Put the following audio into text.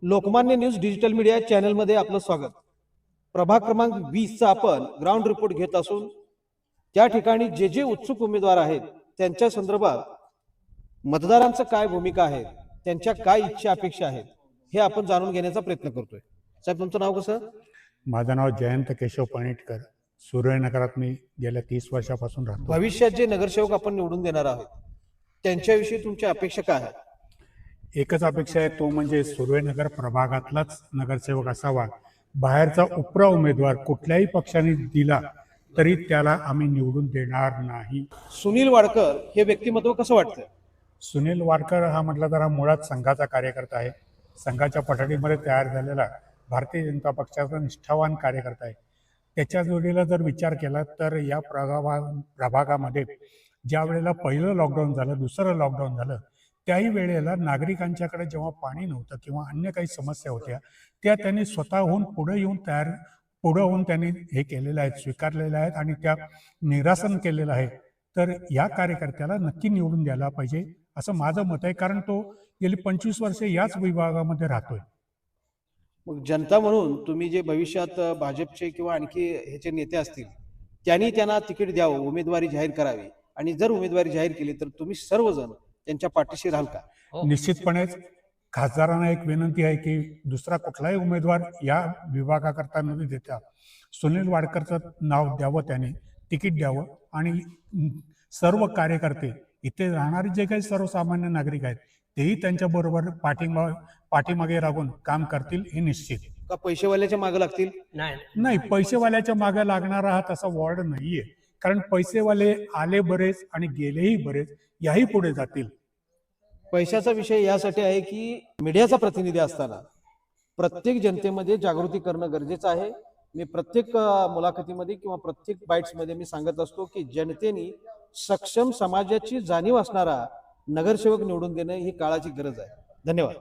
Lokmanya news digital media चॅनलमध्ये आपलं स्वागत. प्रभाग क्रमांक 20 चा आपण ग्राउंड रिपोर्ट घेत असून त्या ठिकाणी जे जे उत्सुक उमेदवार आहेत त्यांच्या संदर्भात मतदारांचं काय भूमिका आहे, त्यांच्या काय इच्छा अपेक्षा आहेत हे आपण जाणून घेण्याचा प्रयत्न करतोय. साहेब, तुमचं नाव कसं? माझं नाव जयंत केशव पणिटकर. सूर्यनगरात मी गेल्या 30 वर्षापासून राहतो. भविष्यात जे नगरसेवक आपण निवडून देणार आहोत त्यांच्याविषयी तुमच्या अपेक्षा काय आहेत? एकच अपेक्षा आहे, तो म्हणजे सूर्यनगर प्रभागातलाच नगरसेवक असावा. बाहेरचा उपरा उमेदवार कुठल्याही पक्षाने दिला तरी त्याला आम्ही निवडून देणार नाही. सुनील वाडकर हे व्यक्तिमत्व कसं वाटतं? सुनील वाडकर हा म्हटलं तर हा मुळात संघाचा कार्यकर्ता आहे. संघाच्या पठडीमध्ये तयार झालेला भारतीय जनता पक्षाचा निष्ठावान कार्यकर्ता आहे. त्याच्या जोडीला जर विचार केला तर या प्रभागामध्ये ज्या वेळेला पहिलं लॉकडाऊन झालं, दुसरं लॉकडाऊन झालं, त्याही वेळेला नागरिकांच्याकडे जेव्हा पाणी नव्हतं किंवा अन्य काही समस्या होत्या त्या त्यांनी स्वतःहून पुढे होऊन त्यांनी हे केलेलं आहे, स्वीकारलेल्या आहेत आणि त्या निरासन केलेलं आहे. तर या कार्यकर्त्याला नक्की निवडून द्यायला पाहिजे असं माझं मत आहे, कारण तो गेली 25 वर्षे याच विभागामध्ये राहतोय. मग जनता म्हणून तुम्ही जे भविष्यात भाजपचे किंवा आणखी ह्याचे नेते असतील त्यांनी त्यांना तिकीट द्यावं, उमेदवारी जाहीर करावी, आणि जर उमेदवारी जाहीर केली तर तुम्ही सर्वजण त्यांच्या पाठीशी राहाल का? निश्चितपणेच खासदारांना एक विनंती आहे की दुसरा कुठलाही उमेदवार या विभागाकरता न देता सुनील वाडकरचं नाव द्यावं, त्याने तिकीट द्यावं आणि सर्व कार्यकर्ते, इथे राहणारे जे काही सर्वसामान्य नागरिक आहेत तेही त्यांच्याबरोबर पाठीमागे राहून काम करतील हे निश्चित. का पैसेवाल्याच्या मागे लागतील? नाही, पैसेवाल्याच्या मागे लागणारा हा तसा वॉर्ड नाहीये, कारण पैसेवाले आले बरेच आणि गेलेही बरेच, याही पुढे जातील. पैशाचा विषय यासाठी आहे की मीडियाचा प्रतिनिधी असताना प्रत्येक जनतेमध्ये जागृती करणं गरजेचं आहे. मी प्रत्येक मुलाखतीमध्ये किंवा प्रत्येक बाईट्समध्ये मी सांगत असतो की जनतेने सक्षम समाजाची जाणीव असणारा नगरसेवक निवडून देणं ही काळाची गरज आहे. धन्यवाद.